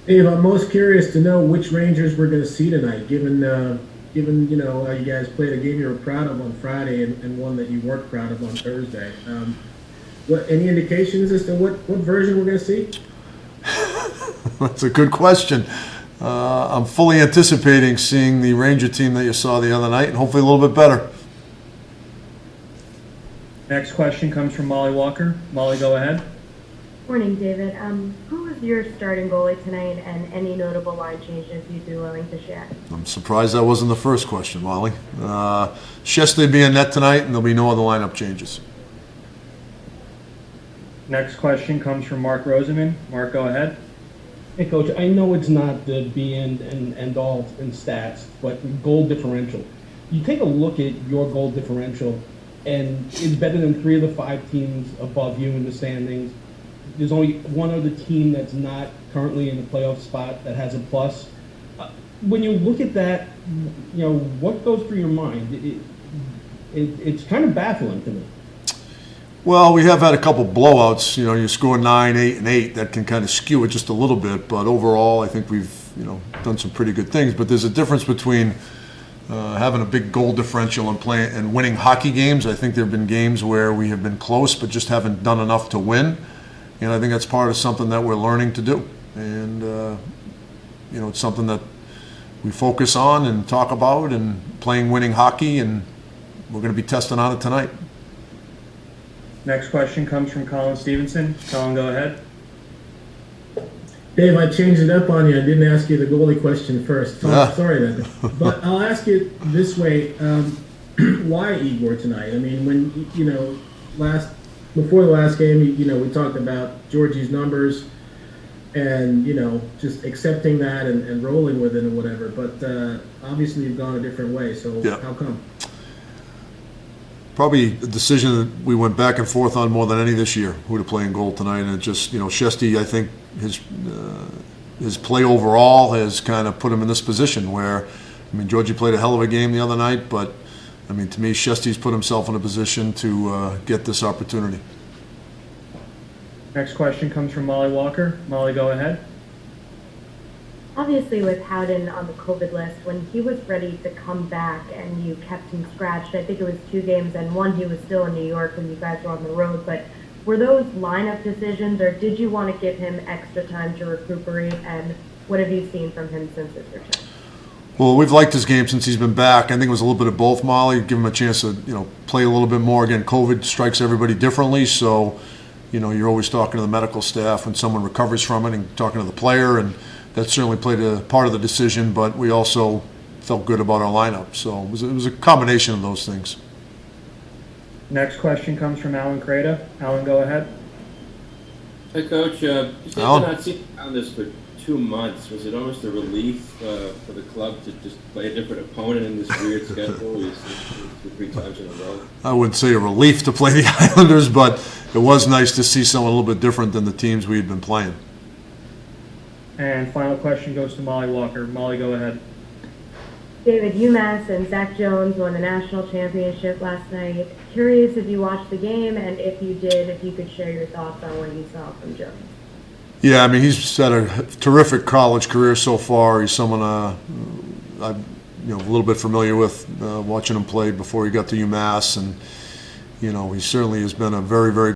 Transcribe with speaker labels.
Speaker 1: Dave, I'm most curious to know which Rangers we're going to see tonight, given how you guys played a game you were proud of on Friday and one that you weren't proud of on Thursday. What any indications as to what version we're going to see?
Speaker 2: That's a good question. I'm fully anticipating seeing the Ranger team that you saw the other night, and hopefully a little bit better.
Speaker 3: Next question comes from Molly Walker. Molly, go ahead.
Speaker 4: Morning, David. Who was your starting goalie tonight, and any notable line changes you'd be willing to share?
Speaker 2: I'm surprised that wasn't the first question, Molly. Shestley will be in net tonight, and there'll be no other lineup changes.
Speaker 3: Next question comes from Mark Roseman. Mark, go ahead.
Speaker 5: Hey, Coach, I know it's not the be and all in stats, but goal differential. You take a look at your goal differential, and it's better than 3 of the 5 teams above you in the standings. There's only one other team that's not currently in the playoff spot that has a plus. When you look at that, what goes through your mind? It's kind of baffling to me.
Speaker 2: Well, we have had a couple blowouts. You score 9, 8, and 8. That can kind of skew it just a little bit. But overall, I think we've done some pretty good things. But there's a difference between having a big goal differential and winning hockey games. I think there have been games where we have been close, but just haven't done enough to win. And I think that's part of something that we're learning to do. And it's something that we focus on and talk about, and playing winning hockey. And we're going to be testing on it tonight.
Speaker 3: Next question comes from Colin Stevenson. Colin, go ahead.
Speaker 1: Dave, I changed it up on you. I didn't ask you the goalie question first. Sorry then. But I'll ask you this way. Why Igor tonight? I mean, when, before the last game, we talked about Georgie's numbers and, just accepting that and rolling with it and whatever. But obviously you've gone a different way. So How come?
Speaker 2: Probably a decision that we went back and forth on more than any this year, who to play in goal tonight. And it just, Shesty, I think his play overall has kind of put him in this position where, Georgie played a hell of a game the other night, but, to me, Shesty's put himself in a position to get this opportunity.
Speaker 3: Next question comes from Molly Walker. Molly, go ahead.
Speaker 4: Obviously, with Howden on the COVID list, when he was ready to come back and you kept him scratched, I think it was 2 games, and one he was still in New York when you guys were on the road, but were those lineup decisions, or did you want to give him extra time to recuperate, and what have you seen from him since his return?
Speaker 2: Well, we've liked his game since he's been back. I think it was a little bit of both, Molly. Give him a chance to, play a little bit more. Again, COVID strikes everybody differently, so, you're always talking to the medical staff when someone recovers from it, and talking to the player, and that certainly played a part of the decision, but we also felt good about our lineup. So it was a combination of those things.
Speaker 3: Next question comes from Alan Creda. Alan, go ahead.
Speaker 6: Hey, Coach. You said
Speaker 2: Alan?
Speaker 6: you're not seeing this for 2 months. Was it almost a relief for the club to just play a different opponent in this weird schedule? You see 3 times in a row.
Speaker 2: I wouldn't say a relief to play the Islanders, but it was nice to see someone a little bit different than the teams we had been playing.
Speaker 3: And final question goes to Molly Walker. Molly, go ahead.
Speaker 4: David, UMass and Zach Jones won the national championship last night. Curious if you watched the game, and if you did, if you could share your thoughts on what you saw from Jones.
Speaker 2: Yeah, he's had a terrific college career so far. He's someone I'm a little bit familiar with, watching him play before he got to UMass, and he certainly has been a very, very